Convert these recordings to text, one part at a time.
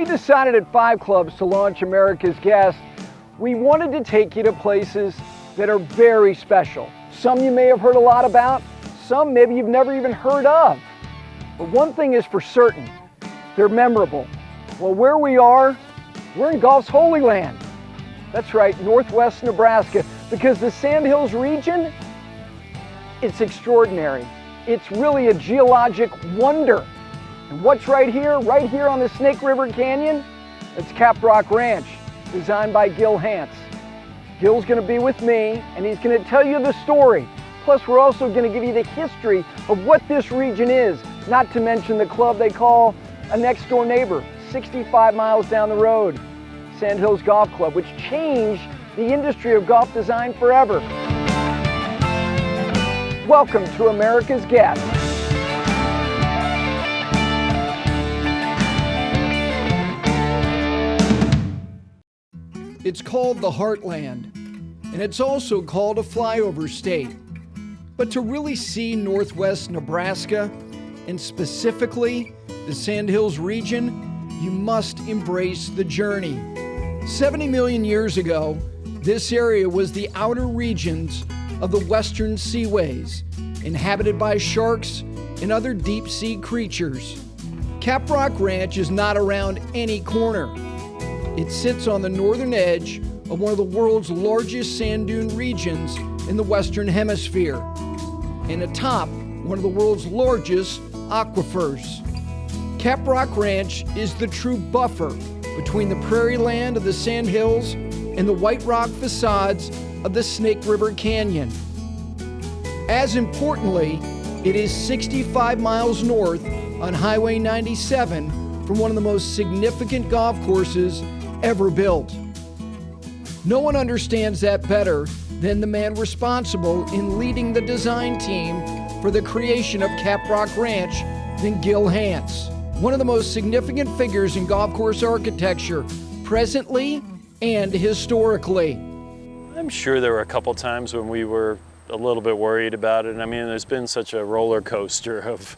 we decided at 5 Clubs to launch America's Guest, we wanted to take you to places that are very special. Some you may have heard a lot about, some maybe you've never even heard of. But one thing is for certain, they're memorable. Well, where we are, we're in golf's holy land. That's right, northwest Nebraska, because the Sandhills region, it's extraordinary. It's really a geologic wonder. And what's right here on the Snake River Canyon? It's CapRock Ranch, designed by Gil Hanse. Gil's gonna be with me, and he's gonna tell you the story. Plus, we're also gonna give you the history of what this region is, not to mention the club they call a next door neighbor, 65 miles down the road, Sandhills Golf Club, which changed the industry of golf design forever. Welcome to America's Guest. It's called the Heartland, and it's also called a flyover state. But to really see northwest Nebraska, and specifically the Sandhills region, you must embrace the journey. 70 million years ago, this area was the outer regions of the western seaways, inhabited by sharks and other deep sea creatures. CapRock Ranch is not around any corner. It sits on the northern edge of one of the world's largest sand dune regions in the Western Hemisphere, and atop one of the world's largest aquifers. CapRock Ranch is the true buffer between the prairie land of the Sandhills and the white rock facades of the Snake River Canyon. As importantly, it is 65 miles north on Highway 97 from one of the most significant golf courses ever built. No one understands that better than the man responsible in leading the design team for the creation of CapRock Ranch than Gil Hanse, one of the most significant figures in golf course architecture, presently and historically. I'm sure there were a couple times when we were a little bit worried about it. I mean, there's been such a roller coaster of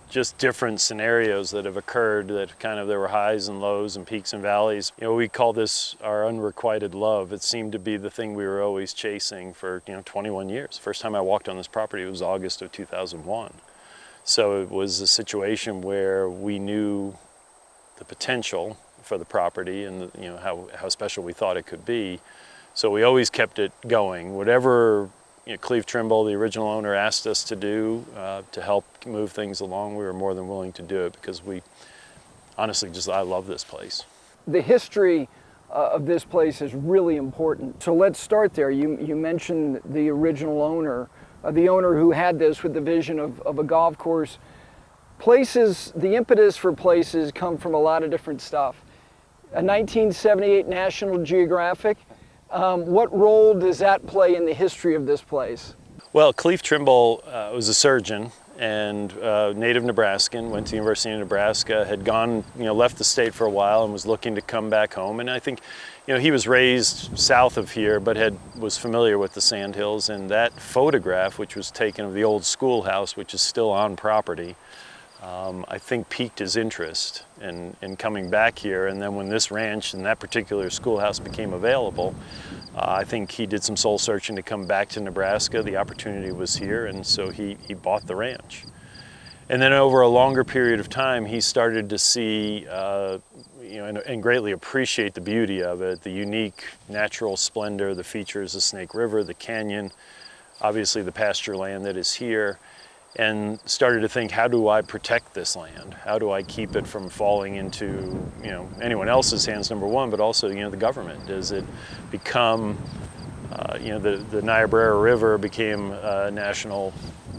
just different scenarios that have occurred that kind of there were highs and lows and peaks and valleys. You know, we call this our unrequited love. It seemed to be the thing we were always chasing for, 21 years. First time I walked on this property was August of 2001. So it was a situation where we knew the potential for the property and how special we thought it could be. So we always kept it going. Whatever Cleve Trimble, the original owner, asked us to do to help move things along, we were more than willing to do it because we honestly I love this place. The history of this place is really important. So let's start there. You mentioned the original owner, the owner who had this with the vision of a golf course. Places, the impetus for places come from a lot of different stuff. A 1978 National Geographic. What role does that play in the history of this place? Well, Cleve Trimble was a surgeon and native Nebraskan, went to the University of Nebraska, had gone, left the state for a while and was looking to come back home. And I think, he was raised south of here, but was familiar with the Sandhills. And that photograph, which was taken of the old schoolhouse, which is still on property, I think piqued his interest in coming back here. And then when this ranch and that particular schoolhouse became available, I think he did some soul searching to come back to Nebraska. The opportunity was here, and so he bought the ranch. And then over a longer period of time, he started to see, and greatly appreciate the beauty of it, the unique natural splendor, the features of Snake River, the canyon, obviously the pasture land that is here, and started to think, how do I protect this land? How do I keep it from falling into, anyone else's hands, number one, but also, the government? Does it become, the Niobrara River became a national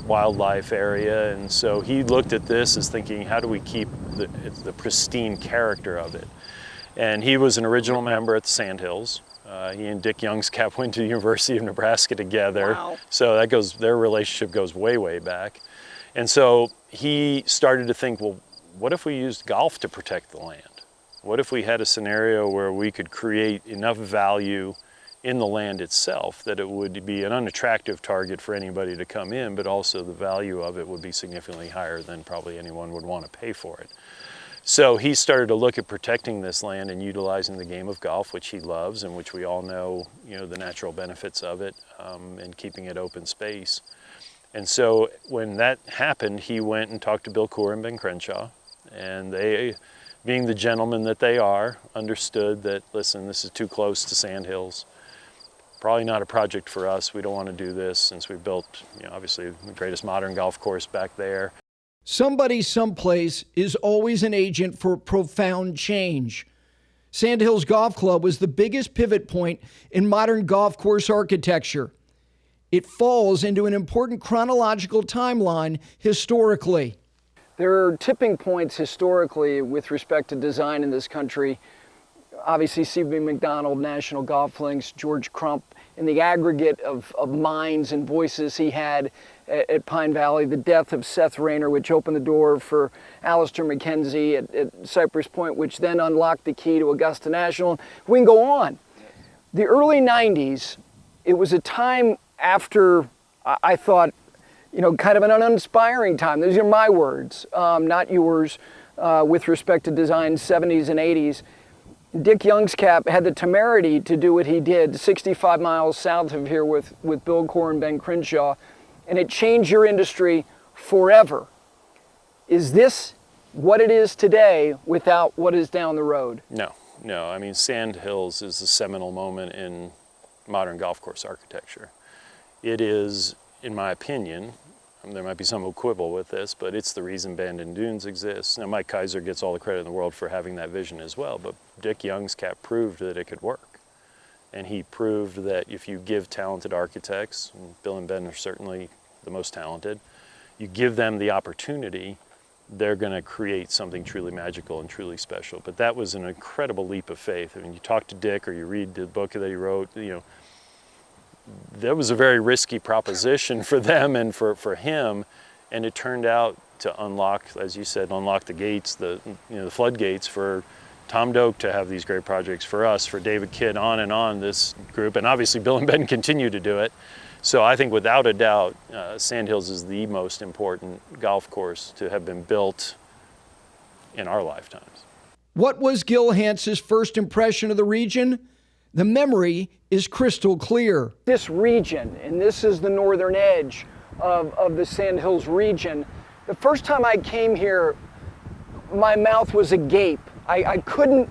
wildlife area, and so he looked at this as thinking, how do we keep the pristine character of it? And he was an original member at the Sandhills. He and Dick Youngscap went to the University of Nebraska together. Wow. So their relationship goes way, way back. And so he started to think, well, what if we used golf to protect the land? What if we had a scenario where we could create enough value in the land itself that it would be an unattractive target for anybody to come in, but also the value of it would be significantly higher than probably anyone would want to pay for it. So he started to look at protecting this land and utilizing the game of golf, which he loves and which we all know, the natural benefits of it, and keeping it open space. And so when that happened, he went and talked to Bill Coore and Ben Crenshaw, and they, being the gentlemen that they are, understood that, listen, this is too close to Sandhills. Probably not a project for us. We don't want to do this since we built, obviously the greatest modern golf course back there. Somebody someplace is always an agent for profound change. Sandhills Golf Club was the biggest pivot point in modern golf course architecture. It falls into an important chronological timeline historically. There are tipping points historically with respect to design in this country. Obviously, C.B. Macdonald, National Golf Links, George Crump, and the aggregate of minds and voices he had at Pine Valley, the death of Seth Rayner, which opened the door for Alistair McKenzie at Cypress Point, which then unlocked the key to Augusta National. We can go on. The early 90s, it was a time after, I thought, kind of an uninspiring time. Those are my words, not yours, with respect to design 70s and 80s. Dick Youngscap had the temerity to do what he did 65 miles south of here with Bill Coore and Ben Crenshaw, and it changed your industry forever. Is this what it is today without what is down the road? No. I mean, Sandhills is the seminal moment in modern golf course architecture. It is, in my opinion, there might be some who quibble with this, but it's the reason Bandon Dunes exists. Now, Mike Kaiser gets all the credit in the world for having that vision as well, but Dick Youngscap proved that it could work. And he proved that if you give talented architects, and Bill and Ben are certainly the most talented, you give them the opportunity, they're going to create something truly magical and truly special. But that was an incredible leap of faith. I mean, you talk to Dick or you read the book that he wrote, that was a very risky proposition for them and for him, and it turned out to unlock, as you said, the gates, the floodgates for Tom Doak to have these great projects, for us, for David Kidd, on and on, this group, and obviously Bill and Ben continue to do it. So I think without a doubt, Sandhills is the most important golf course to have been built in our lifetimes. What was Gil Hanse's first impression of the region? The memory is crystal clear. This region, and this is the northern edge of the Sandhills region, the first time I came here, my mouth was agape. I couldn't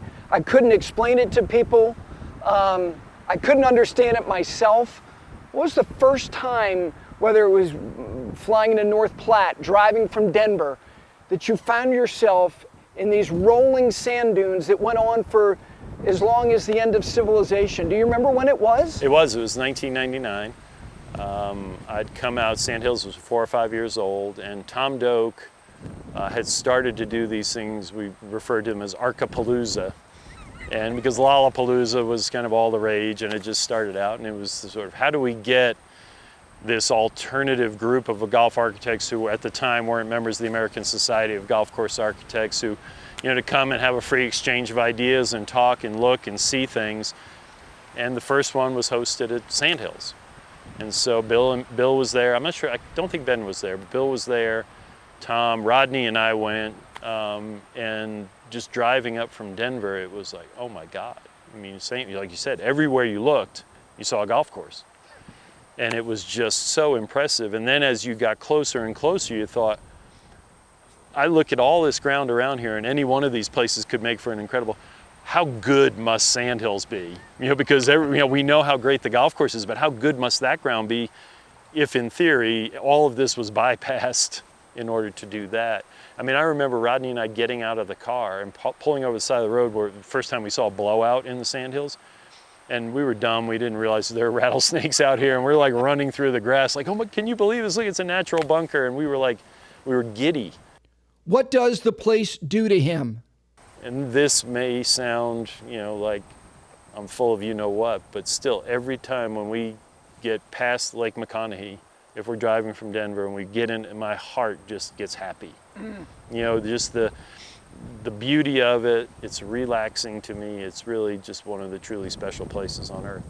explain it to people. I couldn't understand it myself. What was the first time, whether it was flying into North Platte, driving from Denver, that you found yourself in these rolling sand dunes that went on for as long as the end of civilization? Do you remember when it was? It was 1999. I'd come out, Sandhills was 4 or 5 years old, and Tom Doak had started to do these things. We referred to them as Archipalooza. And because Lollapalooza was kind of all the rage, and it just started out, and it was sort of, how do we get this alternative group of golf architects who at the time weren't members of the American Society of Golf Course Architects, who, to come and have a free exchange of ideas and talk and look and see things. And the first one was hosted at Sandhills. And so Bill was there. I'm not sure, I don't think Ben was there, but Bill was there. Tom, Rodney and I went, and just driving up from Denver, it was like, oh my God. I mean, like you said, everywhere you looked, you saw a golf course. And it was just so impressive. And then as you got closer and closer, you thought, I look at all this ground around here, and any one of these places could make for an incredible, how good must Sandhills be? Because we know how great the golf course is, but how good must that ground be if in theory all of this was bypassed in order to do that? I mean, I remember Rodney and I getting out of the car and pulling over the side of the road where the first time we saw a blowout in the Sandhills. And we were dumb, we didn't realize there were rattlesnakes out here, and we're like running through the grass like, oh my, can you believe this? Look, it's a natural bunker. And we were giddy. What does the place do to him? And this may sound, like I'm full of you-know-what, but still, every time when we get past Lake McConaughey, if we're driving from Denver and we get in, my heart just gets happy. Just the beauty of it, it's relaxing to me. It's really just one of the truly special places on earth.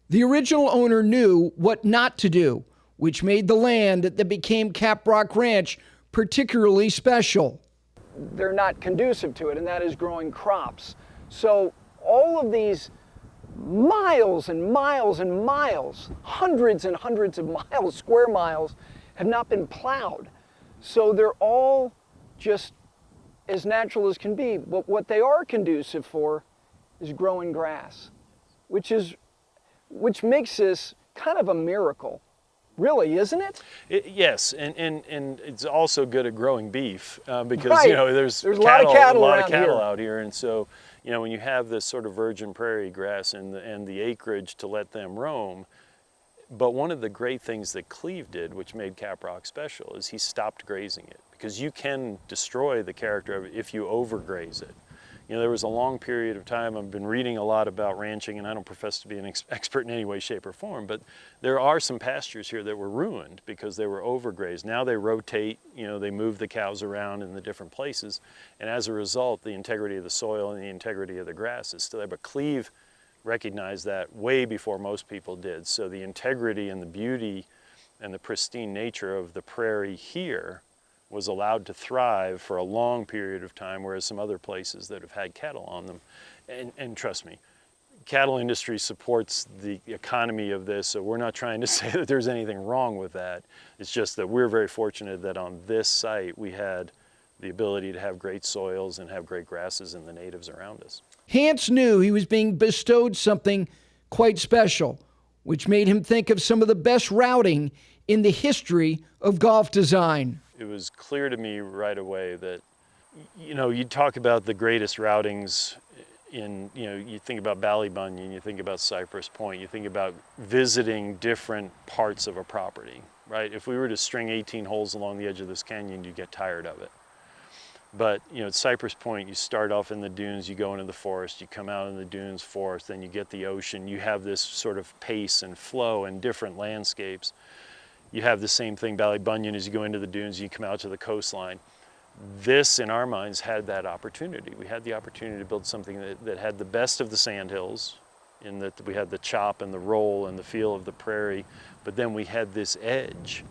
The original owner knew what not to do, which made the land that became CapRock Ranch particularly special. they're not conducive to it, and that is growing crops. So all of these miles and miles and miles, hundreds and hundreds of miles, square miles, have not been plowed. So they're all just as natural as can be. But what they are conducive for is growing grass, which makes this kind of a miracle. Really, isn't it? Yes, and it's also good at growing beef because Right. there's a lot of cattle out here, and so when you have this sort of virgin prairie grass and the acreage to let them roam. But one of the great things that Cleve did, which made CapRock special, is he stopped grazing it, because you can destroy the character of it if you overgraze it. There was a long period of time, I've been reading a lot about ranching, and I don't profess to be an expert in any way, shape, or form, but there are some pastures here that were ruined because they were overgrazed. Now they rotate, they move the cows around in the different places, and as a result, the integrity of the soil and the integrity of the grass is still there. But Cleve recognized that way before most people did. So the integrity and the beauty and the pristine nature of the prairie here was allowed to thrive for a long period of time, whereas some other places that have had cattle on them, and trust me, cattle industry supports the economy of this, so we're not trying to say that there's anything wrong with that. It's just that we're very fortunate that on this site we had the ability to have great soils and have great grasses and the natives around us. Hanse knew he was being bestowed something quite special, which made him think of some of the best routing in the history of golf design. It was clear to me right away that, you talk about the greatest routings in, you think about Ballybunion, you think about Cypress Point, you think about visiting different parts of a property, right? If we were to string 18 holes along the edge of this canyon, you'd get tired of it. But, at Cypress Point, you start off in the dunes, you go into the forest, you come out in the dunes, forest, then you get the ocean. You have this sort of pace and flow and different landscapes. You have the same thing, Ballybunion, as you go into the dunes, you come out to the coastline. This, in our minds, had that opportunity. We had the opportunity to build something that had the best of the sandhills, in that we had the chop and the roll and the feel of the prairie, but then we had this edge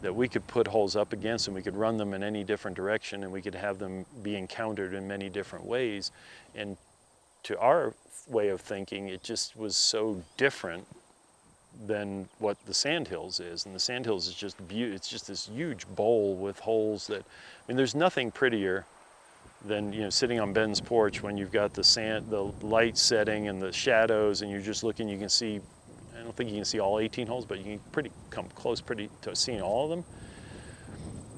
that we could put holes up against, and we could run them in any different direction, and we could have them be encountered in many different ways. And to our way of thinking, it just was so different than what the Sandhills is. And the Sandhills is just it's just this huge bowl with holes that, there's nothing prettier than, sitting on Ben's porch when you've got the light setting and the shadows, and you're just looking, you can see, I don't think you can see all 18 holes, but you can come close to seeing all of them.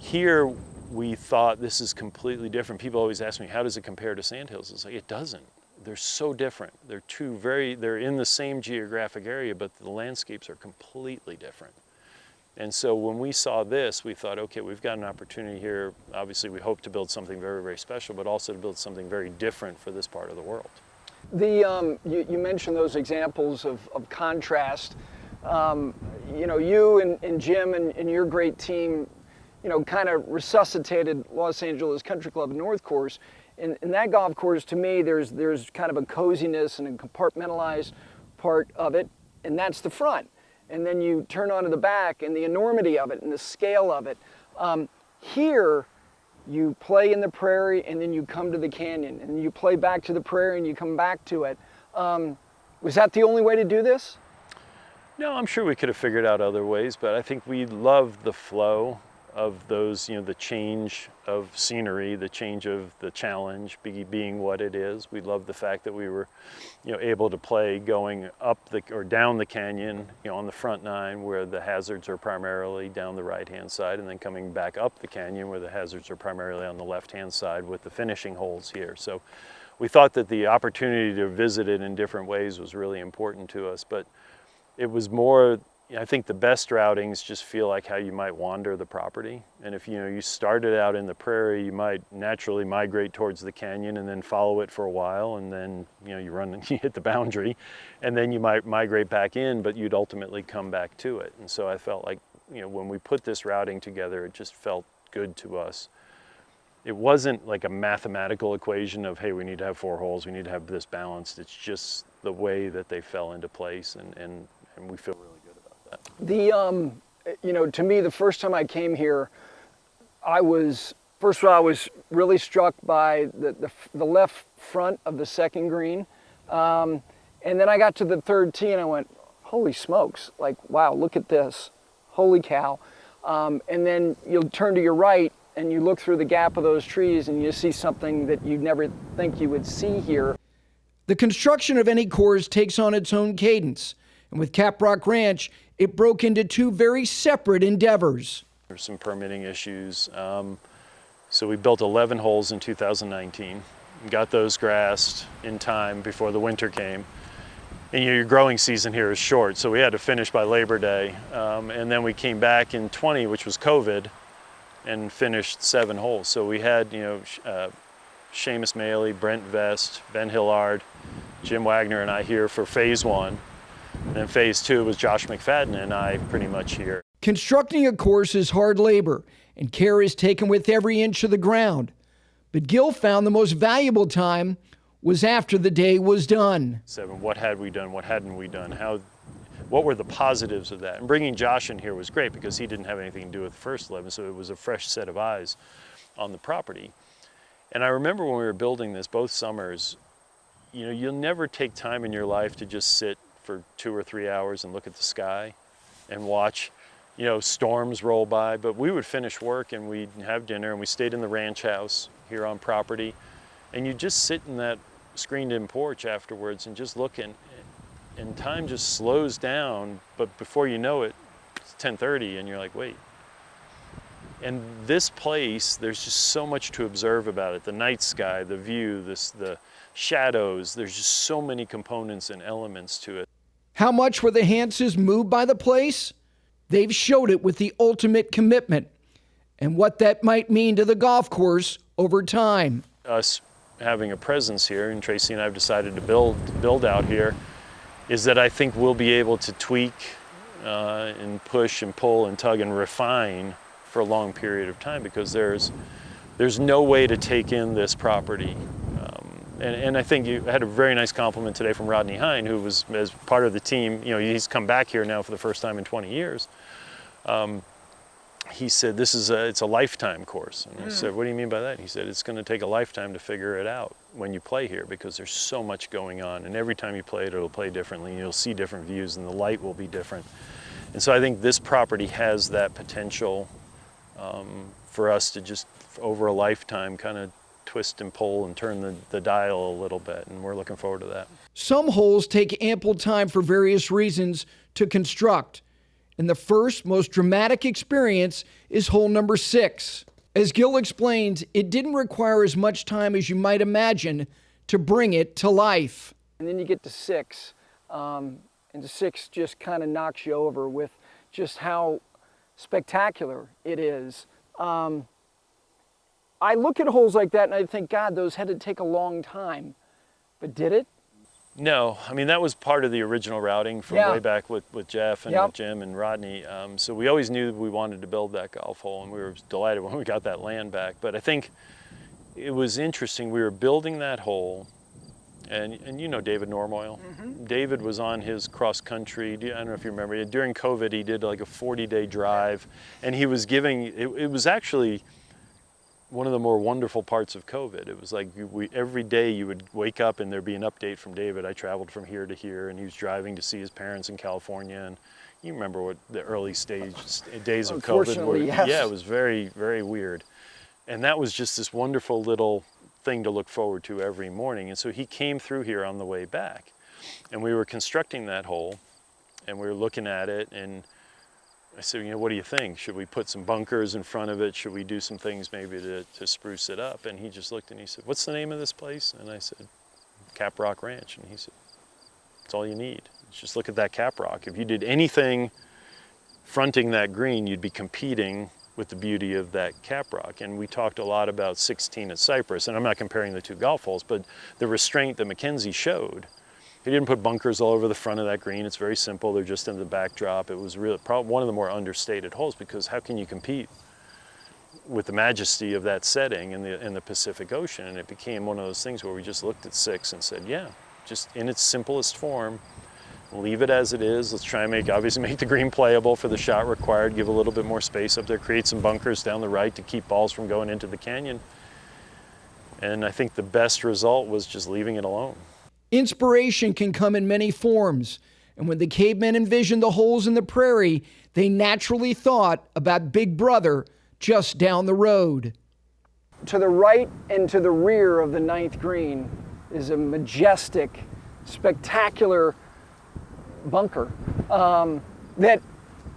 Here, we thought this is completely different. People always ask me, how does it compare to Sandhills? It's like, it doesn't. They're so different. They're in the same geographic area, but the landscapes are completely different. And so when we saw this, we thought, okay, we've got an opportunity here. Obviously, we hope to build something very, very special, but also to build something very different for this part of the world. You mentioned those examples of contrast. You and Jim and your great team, kind of resuscitated Los Angeles Country Club North Course. In that golf course, to me, there's kind of a coziness and a compartmentalized part of it, and that's the front. And then you turn onto the back, and the enormity of it and the scale of it. Here, you play in the prairie, and then you come to the canyon, and you play back to the prairie, and you come back to it. Was that the only way to do this? No, I'm sure we could have figured out other ways, but I think we loved the flow of those, the change of scenery, the change of the challenge being what it is. We love the fact that we were, able to play going up or down the canyon, on the front nine, where the hazards are primarily down the right-hand side, and then coming back up the canyon where the hazards are primarily on the left-hand side with the finishing holes here. So we thought that the opportunity to visit it in different ways was really important to us, but it was more, I think the best routings just feel like how you might wander the property. And if you started out in the prairie, you might naturally migrate towards the canyon and then follow it for a while, and then you hit the boundary, and then you might migrate back in, but you'd ultimately come back to it. And so I felt like when we put this routing together, it just felt good to us. It wasn't like a mathematical equation of, hey, we need to have 4 holes, we need to have this balanced. It's just the way that they fell into place, and we feel really good about that. To me, the first time I came here, I was First of all, I was really struck by the left front of the second green. And then I got to the third tee and I went, holy smokes, like, wow, look at this. Holy cow. And then you'll turn to your right and you look through the gap of those trees and you see something that you'd never think you would see here. The construction of any course takes on its own cadence. And with CapRock Ranch, it broke into two very separate endeavors. There's some permitting issues. So we built 11 holes in 2019, got those grassed in time before the winter came. And your growing season here is short, so we had to finish by Labor Day. And then we came back in 20, which was COVID, and finished 7 holes. So we had, Seamus Maley, Brent Vest, Ben Hillard, Jim Wagner and I here for phase 1. And then phase 2 was Josh McFadden and I pretty much here. Constructing a course is hard labor, and care is taken with every inch of the ground. But Gil found the most valuable time was after the day was done. 7, what had we done? What hadn't we done? What were the positives of that? And bringing Josh in here was great because he didn't have anything to do with the first 11, so it was a fresh set of eyes on the property. And I remember when we were building this, both summers, you'll never take time in your life to just sit for 2 or 3 hours and look at the sky and watch, storms roll by. But we would finish work and we'd have dinner and we stayed in the ranch house here on property. And you just sit in that screened-in porch afterwards and just look, and time just slows down. But before you know it, it's 10:30 and you're like, wait. And this place, there's just so much to observe about it. The night sky, the view, the shadows, there's just so many components and elements to it. How much were the Hanses moved by the place? They've showed it with the ultimate commitment and what that might mean to the golf course over time. Us having a presence here, and Tracy and I have decided to build out here, is that I think we'll be able to tweak and push and pull and tug and refine for a long period of time, because there's no way to take in this property. And I think you had a very nice compliment today from Rodney Hine, who was as part of the team. He's come back here now for the first time in 20 years. He said, it's a lifetime course. And I said, what do you mean by that? He said, it's going to take a lifetime to figure it out when you play here, because there's so much going on. And every time you play it, it'll play differently. And you'll see different views and the light will be different. And so I think this property has that potential for us to just, over a lifetime, kind of twist and pull and turn the dial a little bit. And we're looking forward to that. Some holes take ample time for various reasons to construct. And the first, most dramatic experience is hole number 6. As Gil explains, it didn't require as much time as you might imagine to bring it to life. And then you get to 6, and the 6 just kind of knocks you over with just how spectacular it is. I look at holes like that and I think, God, those had to take a long time. But did it? No, I mean, that was part of the original routing from way back with Jeff and with Jim and Rodney. So we always knew we wanted to build that golf hole, and we were delighted when we got that land back. But I think it was interesting. We were building that hole, and David Normoyle. Mm-hmm. David was on his cross country. I don't know if you remember. During COVID, he did like a 40-day drive, and he was giving. It was actually one of the more wonderful parts of COVID. It was like every day you would wake up and there'd be an update from David. I traveled from here to here, and he was driving to see his parents in California. And you remember what the early days of COVID were. Yes. Yeah, it was very, very weird. And that was just this wonderful little thing to look forward to every morning. And so he came through here on the way back, and we were constructing that hole, and we were looking at it, and I said, what do you think? Should we put some bunkers in front of it? Should we do some things maybe to spruce it up? And he just looked and he said, what's the name of this place? And I said, CapRock Ranch. And he said, that's all you need. Just look at that CapRock. If you did anything fronting that green, you'd be competing with the beauty of that CapRock. And we talked a lot about 16 at Cypress, and I'm not comparing the two golf holes, but the restraint that Mackenzie showed. He didn't put bunkers all over the front of that green. It's very simple. They're just in the backdrop. It was really probably one of the more understated holes, because how can you compete with the majesty of that setting in the Pacific Ocean? And it became one of those things where we just looked at 6 and said, yeah, just in its simplest form, leave it as it is. Let's try and obviously make the green playable for the shot required, give a little bit more space up there, create some bunkers down the right to keep balls from going into the canyon. And I think the best result was just leaving it alone. Inspiration can come in many forms, and when the cavemen envisioned the holes in the prairie, they naturally thought about Big Brother just down the road. To the right and to the rear of the 9th green is a majestic, spectacular bunker that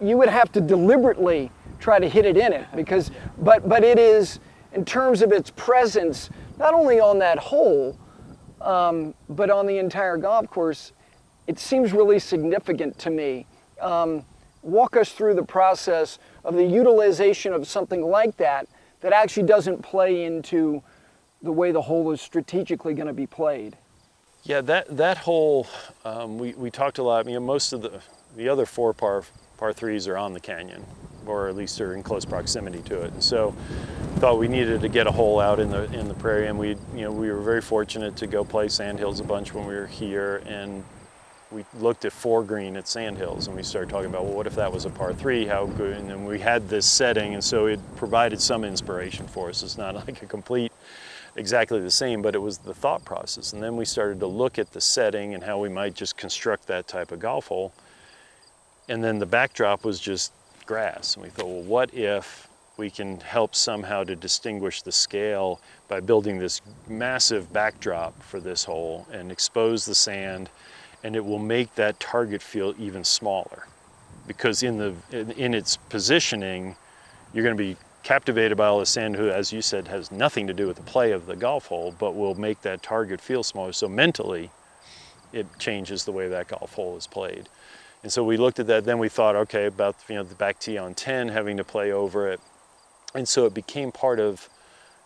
you would have to deliberately try to hit it in it, because but it is, in terms of its presence, not only on that hole, but on the entire golf course, it seems really significant to me. Walk us through the process of the utilization of something like that actually doesn't play into the way the hole is strategically going to be played. Yeah, that hole, we talked a lot. Most of the other 4 par 3s are on the canyon, or at least are in close proximity to it. And so thought we needed to get a hole out in the prairie, and we were very fortunate to go play Sandhills a bunch when we were here, and we looked at 4 green at Sandhills, and we started talking about, well, what if that was a par 3, how good, and then we had this setting, and so it provided some inspiration for us. It's not like a complete, exactly the same, but it was the thought process. And then we started to look at the setting and how we might just construct that type of golf hole. And then the backdrop was just grass, and we thought, well, what if we can help somehow to distinguish the scale by building this massive backdrop for this hole and expose the sand, and it will make that target field even smaller, because in its positioning, you're going to be captivated by all the sand, who, as you said, has nothing to do with the play of the golf hole, but will make that target feel smaller. So mentally, it changes the way that golf hole is played. And so we looked at that. Then we thought, okay, about the back tee on 10, having to play over it, and so it became part of,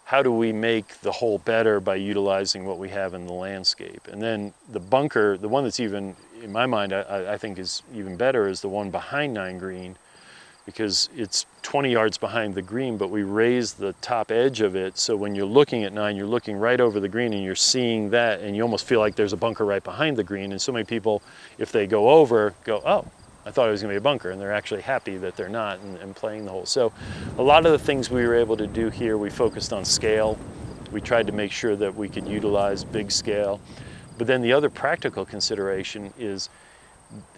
how do we make the hole better by utilizing what we have in the landscape? And then the bunker, the one that's even, in my mind, I think is even better, is the one behind 9 green, because it's 20 yards behind the green, but we raised the top edge of it, so when you're looking at 9, you're looking right over the green and you're seeing that, and you almost feel like there's a bunker right behind the green. And so many people, if they go over, go, oh, I thought it was going to be a bunker, and they're actually happy that they're not, and playing the hole. So a lot of the things we were able to do here, we focused on scale. We tried to make sure that we could utilize big scale. But then the other practical consideration is,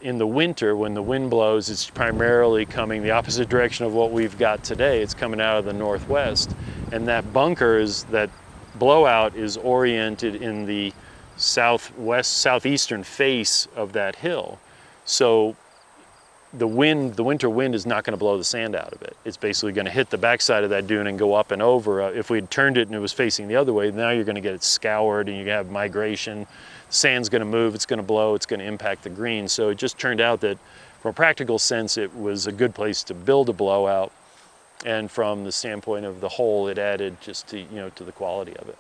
in the winter, when the wind blows, it's primarily coming the opposite direction of what we've got today. It's coming out of the northwest. And that bunker, that blowout, is oriented in the southeastern face of that hill. So the winter wind is not going to blow the sand out of it. It's basically going to hit the backside of that dune and go up and over. If we had turned it and it was facing the other way, now you're going to get it scoured, and you have migration. Sand's going to move, it's going to blow, it's going to impact the green. So it just turned out that, from a practical sense, it was a good place to build a blowout. And from the standpoint of the hole, it added just to the quality of it.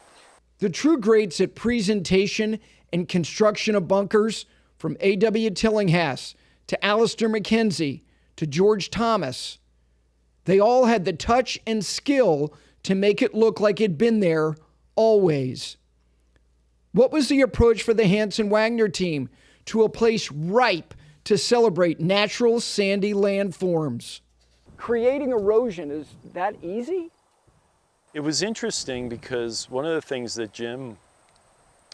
The true greats at presentation and construction of bunkers, from A.W. Tillinghast to Alistair McKenzie to George Thomas, they all had the touch and skill to make it look like it'd been there always. What was the approach for the Hansen-Wagner team to a place ripe to celebrate natural sandy landforms? Creating erosion, is that easy? It was interesting because one of the things that Jim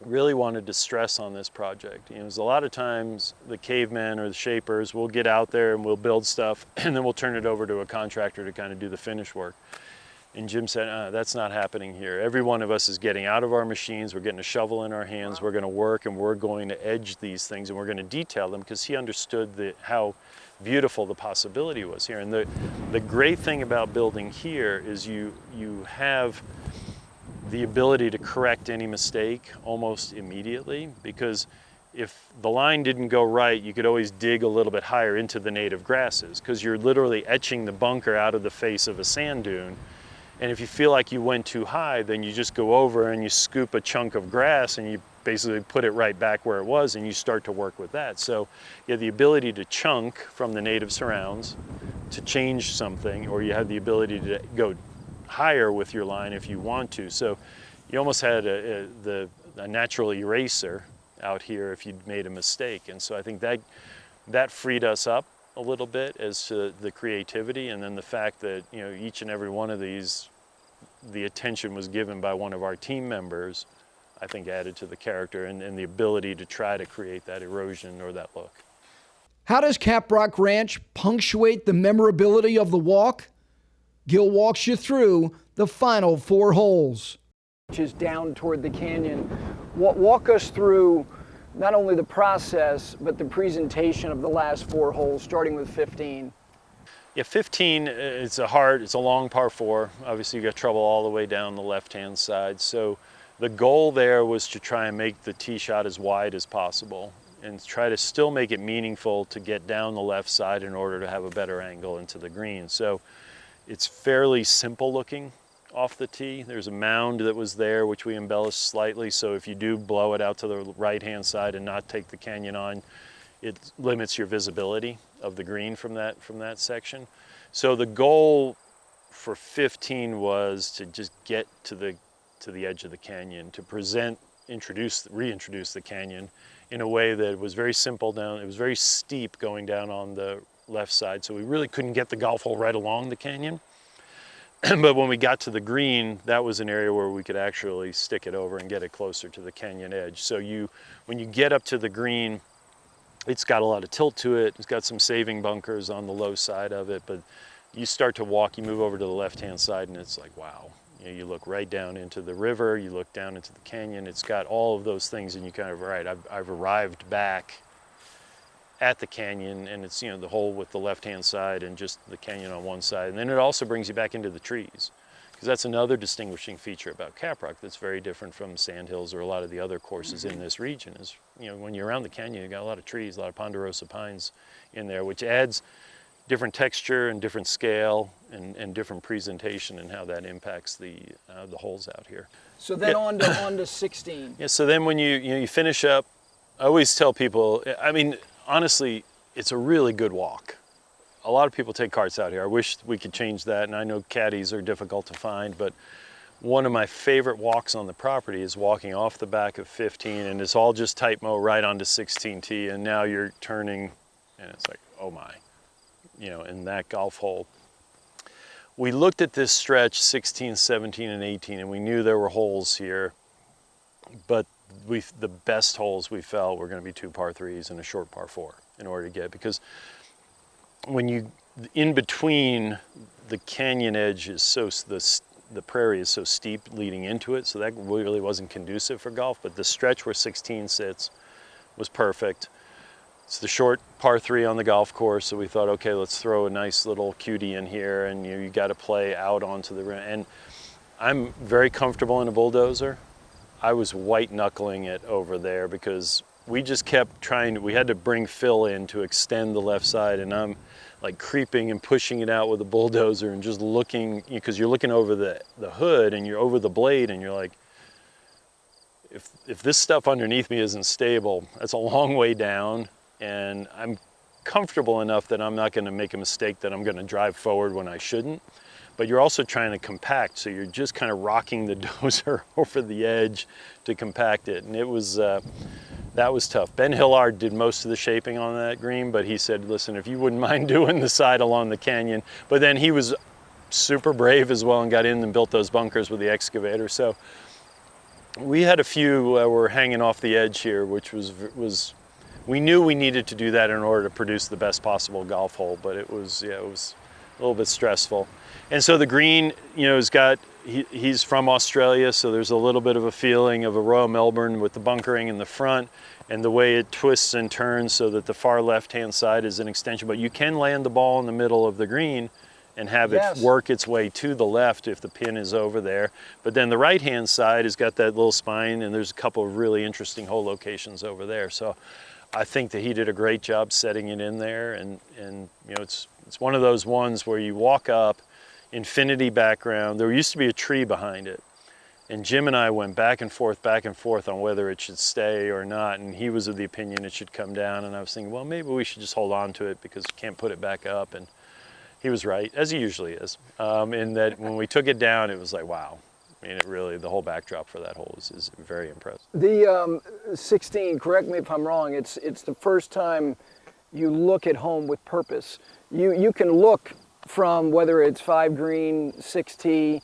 really wanted to stress on this project, is a lot of times the cavemen or the shapers will get out there and we'll build stuff, and then we'll turn it over to a contractor to kind of do the finish work. And Jim said, that's not happening here. Every one of us is getting out of our machines, we're getting a shovel in our hands, we're going to work, and we're going to edge these things, and we're going to detail them, because he understood how beautiful the possibility was here. And the great thing about building here is you have the ability to correct any mistake almost immediately, because if the line didn't go right, you could always dig a little bit higher into the native grasses, because you're literally etching the bunker out of the face of a sand dune. And if you feel like you went too high, then you just go over and you scoop a chunk of grass and you basically put it right back where it was, and you start to work with that. So you have the ability to chunk from the native surrounds to change something, or you have the ability to go higher with your line if you want to. So you almost had a natural eraser out here if you'd made a mistake. And so I think that freed us up a little bit as to the creativity, and then the fact that, you know, each and every one of these, the attention was given by one of our team members, I think added to the character and the ability to try to create that erosion or that look. How does CapRock Ranch punctuate the memorability of the walk? Gil walks you through the final 4 holes. Which is down toward the canyon. Walk us through not only the process, but the presentation of the last 4 holes, starting with 15. Yeah, 15, it's a long par 4. Obviously you got trouble all the way down the left-hand side. So the goal there was to try and make the tee shot as wide as possible and try to still make it meaningful to get down the left side in order to have a better angle into the green. So it's fairly simple looking off the tee. There's a mound that was there, which we embellished slightly. So if you do blow it out to the right-hand side and not take the canyon on, it limits your visibility of the green from that section. So the goal for 15 was to just get to the edge of the canyon, to reintroduce the canyon in a way that was very simple down. It was very steep going down on the left side, so we really couldn't get the golf hole right along the canyon. But when we got to the green, that was an area where we could actually stick it over and get it closer to the canyon edge. So when you get up to the green, it's got a lot of tilt to it. It's got some saving bunkers on the low side of it, but you start to walk, you move over to the left-hand side, and it's like, wow. You know, you look right down into the river, you look down into the canyon. It's got all of those things, and you kind of, right, I've arrived back at the canyon, and it's, you know, the hole with the left-hand side and just the canyon on one side. And then it also brings you back into the trees, because that's another distinguishing feature about CapRock that's very different from Sandhills or a lot of the other courses in this region is, you know, when you're around the canyon, you got a lot of trees, a lot of ponderosa pines in there, which adds different texture and different scale and different presentation and how that impacts the holes out here. So then on to 16. Yeah, so then when you finish up, I always tell people, I mean, honestly, it's a really good walk. A lot of people take carts out here. I wish we could change that, and I know caddies are difficult to find, but one of my favorite walks on the property is walking off the back of 15, and it's all just tight mow right onto 16T, and now you're turning, and it's like, oh my, you know, in that golf hole. We looked at this stretch 16, 17, and 18, and we knew there were holes here, but the best holes we felt were going to be 2 par 3s and a short par 4 in order to get, because when in between the canyon edge is the prairie is so steep leading into it, so that really wasn't conducive for golf, but the stretch where 16 sits was perfect. It's the short par 3 on the golf course, so we thought, okay, let's throw a nice little cutie in here, and you got to play out onto the rim. And I'm very comfortable in a bulldozer. I was white knuckling it over there because we just kept trying. We had to bring Phil in to extend the left side, and I'm like creeping and pushing it out with a bulldozer and just looking, because you're looking over the hood and you're over the blade, and you're like, if this stuff underneath me isn't stable, that's a long way down. And I'm comfortable enough that I'm not going to make a mistake that I'm going to drive forward when I shouldn't. But you're also trying to compact, so you're just kind of rocking the dozer over the edge to compact it. And it was that was tough. Ben Hillard did most of the shaping on that green, but he said, listen, if you wouldn't mind doing the side along the canyon. But then he was super brave as well and got in and built those bunkers with the excavator. So we had a few were hanging off the edge here, which was we knew we needed to do that in order to produce the best possible golf hole, but it was a little bit stressful. And so the green, you know, he's from Australia, so there's a little bit of a feeling of a Royal Melbourne with the bunkering in the front and the way it twists and turns so that the far left-hand side is an extension. But you can land the ball in the middle of the green and have it work its way to the left if the pin is over there. But then the right-hand side has got that little spine, and there's a couple of really interesting hole locations over there. So I think that he did a great job setting it in there, and you know, it's one of those ones where you walk up, infinity background. There used to be a tree behind it, and Jim and I went back and forth on whether it should stay or not, and he was of the opinion it should come down, and I was thinking, well, maybe we should just hold on to it because you can't put it back up, and he was right, as he usually is, in that when we took it down, it was like, wow, I mean, it really, the whole backdrop for that hole is very impressive. The 16, correct me if I'm wrong, it's the first time you look at home with purpose. You can look from whether it's 5 green, 6T,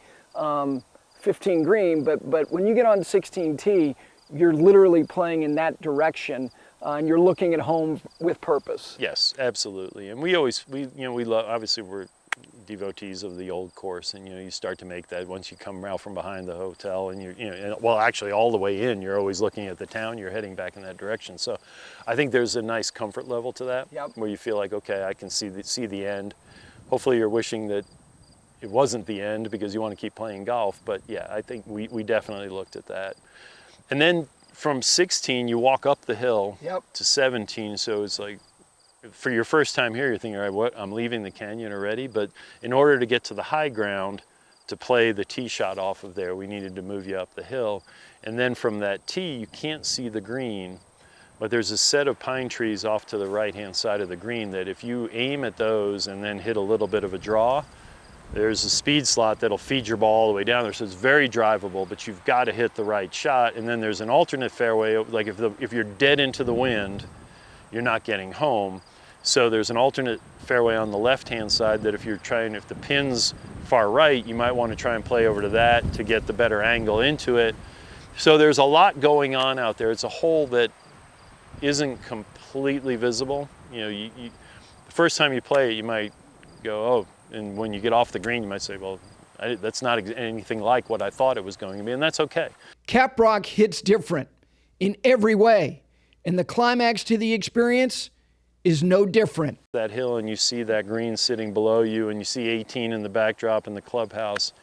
15 green, but when you get on 16T, you're literally playing in that direction, and you're looking at home with purpose. Yes, absolutely. And we love, obviously we're devotees of the old course, and you start to make that once you come out from behind the hotel, and well, actually all the way in, you're always looking at the town, you're heading back in that direction. So I think there's a nice comfort level to that, Yep. where you feel like, okay, I can see the end. Hopefully you're wishing that it wasn't the end because you want to keep playing golf, but yeah, I think we definitely looked at that. And then from 16, you walk up the hill. Yep. To 17, so it's like, for your first time here, you're thinking, all right, what? I'm leaving the canyon already, but in order to get to the high ground, to play the tee shot off of there, we needed to move you up the hill. And then from that tee, you can't see the green, but there's a set of pine trees off to the right-hand side of the green that if you aim at those and then hit a little bit of a draw, there's a speed slot that'll feed your ball all the way down there, so it's very drivable, but you've got to hit the right shot. And then there's an alternate fairway, like if you're dead into the wind, you're not getting home. So there's an alternate fairway on the left-hand side that if the pin's far right, you might want to try and play over to that to get the better angle into it. So there's a lot going on out there. It's a hole that isn't completely visible. The first time you play it, you might go, oh, and when you get off the green, you might say, well, that's not anything like what I thought it was going to be, and that's okay. CapRock hits different in every way, and the climax to the experience is no different. That hill, and you see that green sitting below you, and you see 18 in the backdrop in the clubhouse.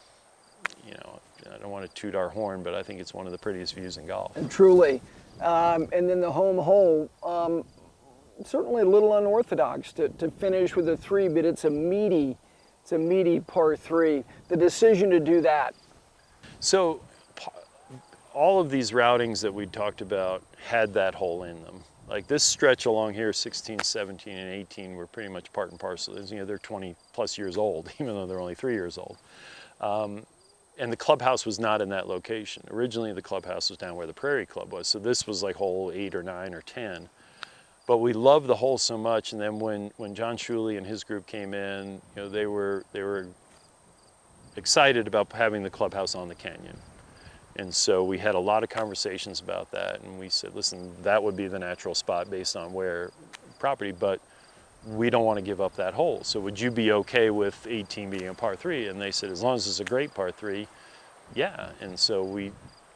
I don't want to toot our horn, but I think it's one of the prettiest views in golf. And truly. And then the home hole, certainly a little unorthodox to finish with a 3, but it's a meaty par 3. The decision to do that. So all of these routings that we talked about had that hole in them. Like this stretch along here, 16, 17, and 18 were pretty much part and parcel. They're 20 plus years old, even though they're only 3 years old. And the clubhouse was not in that location. Originally, the clubhouse was down where the Prairie Club was. So this was like hole 8 or 9 or 10. But we loved the hole so much. And then when John Shuley and his group came in, they were excited about having the clubhouse on the canyon. And so we had a lot of conversations about that, and we said, listen, that would be the natural spot based on where property, but we don't want to give up that hole. So would you be okay with 18 being a par 3? And they said, as long as it's a great par 3, yeah. And so we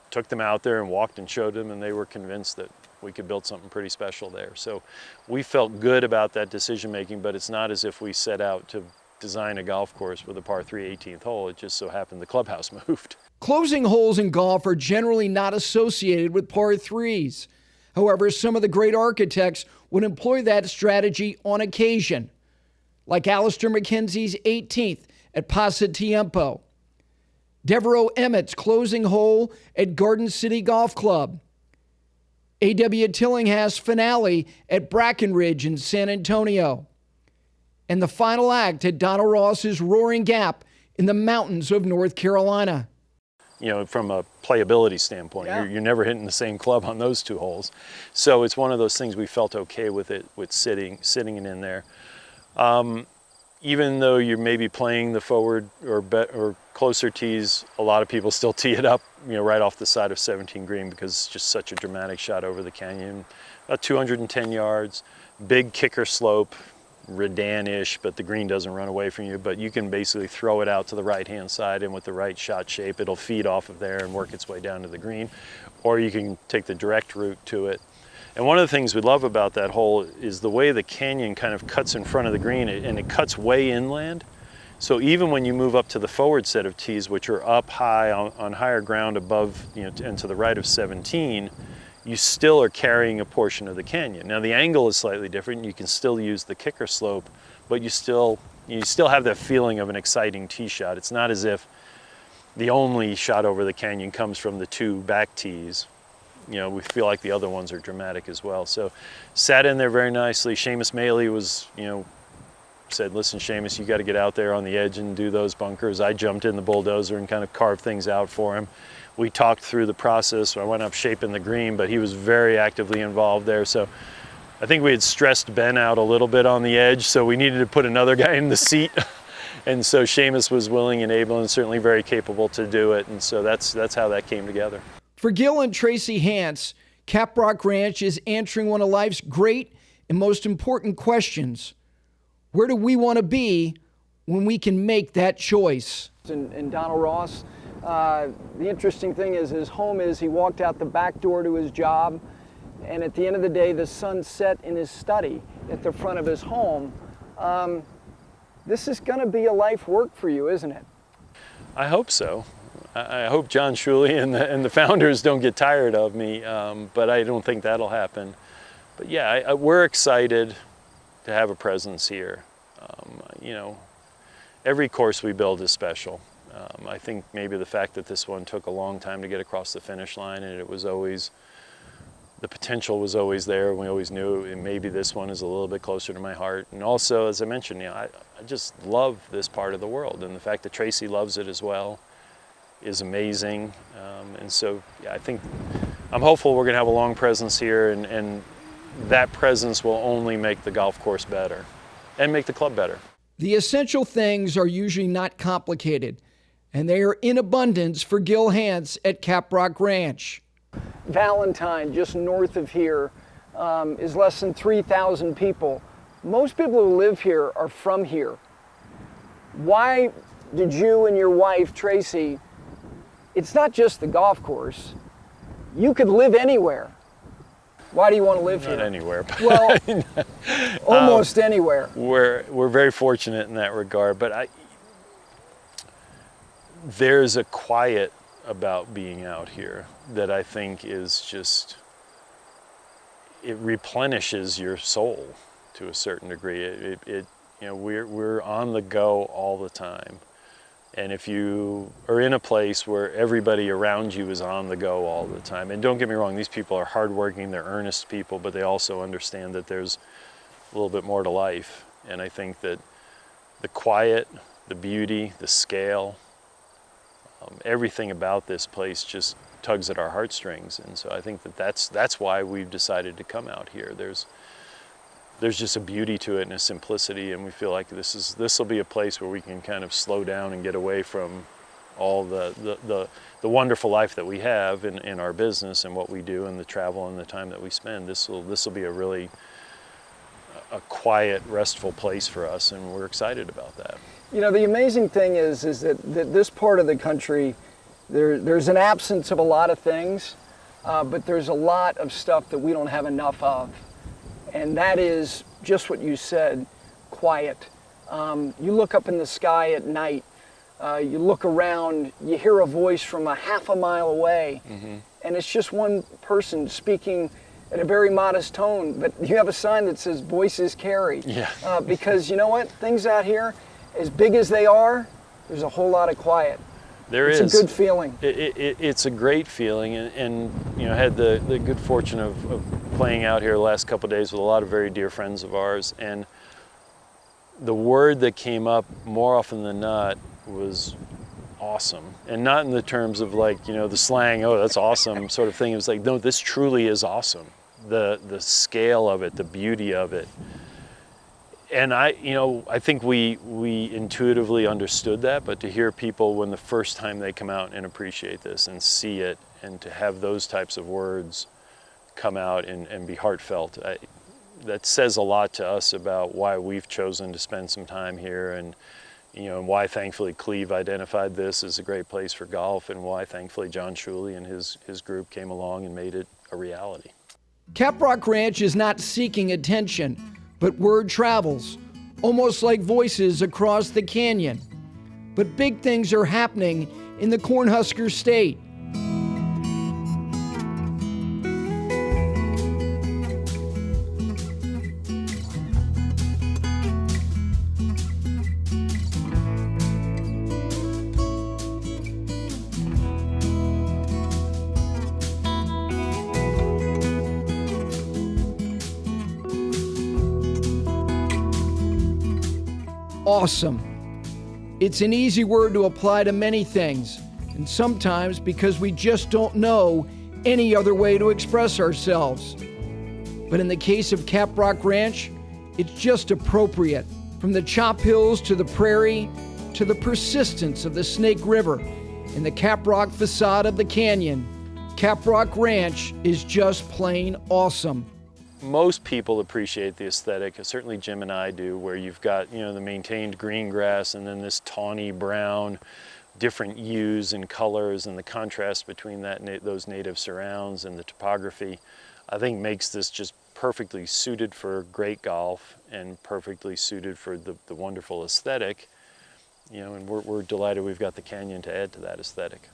took them out there and walked and showed them, and they were convinced that we could build something pretty special there. So we felt good about that decision making, but it's not as if we set out to design a golf course with a par 3 18th hole. It just so happened the clubhouse moved. Closing holes in golf are generally not associated with par 3s. However, some of the great architects would employ that strategy on occasion, like Alistair McKenzie's 18th at Pasatiempo, Devereaux Emmett's closing hole at Garden City Golf Club, A.W. Tillinghass's finale at Brackenridge in San Antonio, and the final act at Donald Ross's Roaring Gap in the mountains of North Carolina. From a playability standpoint, yeah. you're never hitting the same club on those 2 holes. So it's one of those things we felt okay with it, with sitting it in there. Even though you're maybe playing the forward or closer tees, a lot of people still tee it up, right off the side of 17 green because it's just such a dramatic shot over the canyon. About 210 yards, big kicker slope, Redan-ish, but the green doesn't run away from you, but you can basically throw it out to the right-hand side, and with the right shot shape, it'll feed off of there and work its way down to the green, or you can take the direct route to it. And one of the things we love about that hole is the way the canyon kind of cuts in front of the green, and it cuts way inland. So even when you move up to the forward set of tees, which are up high on higher ground above, and to the right of 17, you still are carrying a portion of the canyon. Now the angle is slightly different. You can still use the kicker slope, but you still have that feeling of an exciting tee shot. It's not as if the only shot over the canyon comes from the 2 back tees. We feel like the other ones are dramatic as well. So sat in there very nicely. Seamus Maley was, said, listen, Seamus, you got to get out there on the edge and do those bunkers. I jumped in the bulldozer and kind of carved things out for him. We talked through the process. I went up shaping the green, but he was very actively involved there. So I think we had stressed Ben out a little bit on the edge, so we needed to put another guy in the seat. And so Seamus was willing and able and certainly very capable to do it. And so that's how that came together. For Gil and Tracy Hanse, CapRock Ranch is answering one of life's great and most important questions. Where do we want to be when we can make that choice? And Donald Ross, the interesting thing is his home is he walked out the back door to his job, and at the end of the day, the sun set in his study at the front of his home. This is going to be a life work for you, isn't it? I hope so. I hope John Shuley and the founders don't get tired of me, but I don't think that'll happen. But yeah, we're excited to have a presence here. You know, every course we build is special. I think maybe the fact that this one took a long time to get across the finish line, and it was always, the potential was always there. We always knew, and maybe this one is a little bit closer to my heart. And also, as I mentioned, you know, I just love this part of the world, and the fact that Tracy loves it as well is amazing. And so, yeah, I think I'm hopeful we're going to have a long presence here, and that presence will only make the golf course better and make the club better. The essential things are usually not complicated, and they are in abundance for Gil Hanse at CapRock Ranch. Valentine, just north of here, is less than 3,000 people. Most people who live here are from here. Why did you and your wife, Tracy, it's not just the golf course. You could live anywhere. Why do you want to live here? Not anywhere. Well, almost anywhere. We're very fortunate in that regard, but there's a quiet about being out here that I think is just, it replenishes your soul to a certain degree. It you know, we're on the go all the time. And if you are in a place where everybody around you is on the go all the time, and don't get me wrong, these people are hardworking, they're earnest people, but they also understand that there's a little bit more to life. And I think that the quiet, the beauty, the scale, everything about this place just tugs at our heartstrings. And so I think that that's why we've decided to come out here. There's just a beauty to it and a simplicity, and we feel like this will be a place where we can kind of slow down and get away from all the wonderful life that we have in our business and what we do and the travel and the time that we spend. This will be a really a quiet, restful place for us, and we're excited about that. You know, the amazing thing is that this part of the country, there's an absence of a lot of things, but there's a lot of stuff that we don't have enough of. And that is just what you said, quiet. You look up in the sky at night, you look around, you hear a voice from a half a mile away, and it's just one person speaking at a very modest tone, but you have a sign that says voices carry. Yeah. Because you know what, things out here, as big as they are, there's a whole lot of quiet. It's a good feeling. It's a great feeling, and you know, I had the good fortune of playing out here the last couple of days with a lot of very dear friends of ours, and the word that came up more often than not was awesome, and not in the terms of like, you know, the slang, oh, that's awesome sort of thing. It was like, no, this truly is awesome. The scale of it, the beauty of it. And I think we intuitively understood that, but to hear people when the first time they come out and appreciate this and see it, and to have those types of words come out and be heartfelt, that says a lot to us about why we've chosen to spend some time here, and you know, and why thankfully Cleve identified this as a great place for golf, and why thankfully John Shuley and his group came along and made it a reality. CapRock Ranch is not seeking attention, but word travels, almost like voices across the canyon. But big things are happening in the Cornhusker State. awesome. It's an easy word to apply to many things, and sometimes because we just don't know any other way to express ourselves. But in the case of CapRock Ranch, it's just appropriate. From the chop hills to the prairie to the persistence of the Snake River and the CapRock facade of the canyon, CapRock Ranch is just plain awesome. Most people appreciate the aesthetic, certainly Jim and I do, where you've got, you know, the maintained green grass and then this tawny brown, different hues and colors, and the contrast between those native surrounds and the topography, I think makes this just perfectly suited for great golf and perfectly suited for the wonderful aesthetic, you know, and we're delighted we've got the canyon to add to that aesthetic.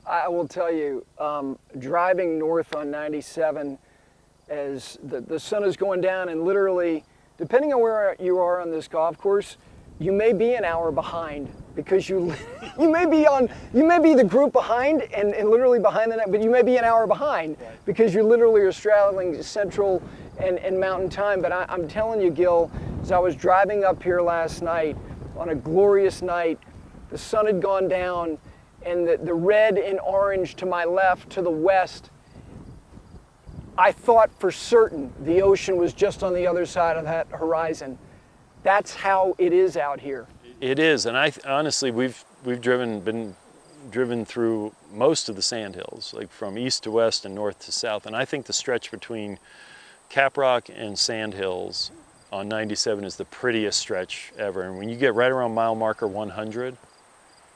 I will tell you, driving north on 97, as the sun is going down, and literally, depending on where you are on this golf course, you may be an hour behind, because you may be the group behind and literally behind the net, but you may be an hour behind, right, because you literally are straddling central and mountain time. But I'm telling you, Gil, as I was driving up here last night on a glorious night, the sun had gone down, and the red and orange to my left, to the west, I thought for certain the ocean was just on the other side of that horizon. That's how it is out here. It is, and honestly, we've been driven through most of the sandhills, like from east to west and north to south, and I think the stretch between CapRock and Sandhills on 97 is the prettiest stretch ever. And when you get right around mile marker 100,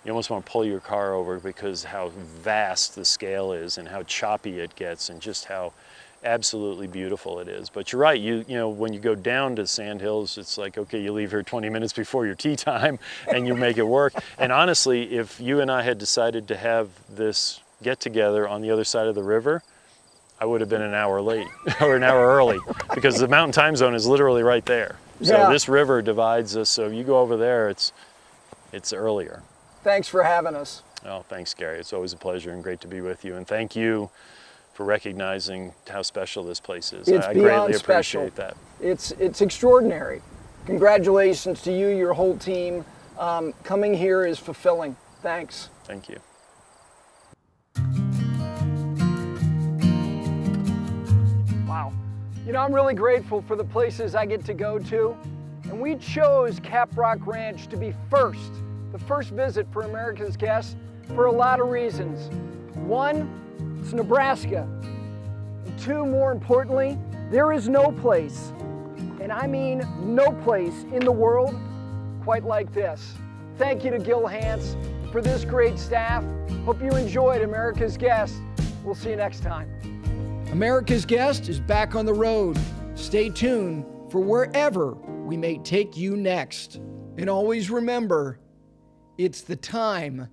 you almost want to pull your car over because how vast the scale is and how choppy it gets and just how absolutely beautiful it is. But you're right, you know, when you go down to Sandhills, it's like, okay, you leave here 20 minutes before your tee time and you make it work. And honestly, if you and I had decided to have this get together on the other side of the river, I would have been an hour late or an hour early, because the mountain time zone is literally right there. So yeah, this river divides us, so if you go over there, it's earlier. Thanks for having us. Oh, thanks, Gary. It's always a pleasure and great to be with you. And thank you for recognizing how special this place is. It's I beyond greatly special. Appreciate that. It's extraordinary. Congratulations to you, your whole team. Coming here is fulfilling. Thanks. Thank you. Wow. You know, I'm really grateful for the places I get to go to. And we chose CapRock Ranch to be the first visit for America's guests, for a lot of reasons. One, it's Nebraska. And two, more importantly, there is no place, and I mean no place in the world quite like this. Thank you to Gil Hanse for this great staff. Hope you enjoyed America's Guest. We'll see you next time. America's Guest is back on the road. Stay tuned for wherever we may take you next. And always remember, it's the time,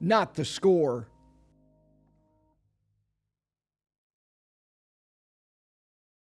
not the score.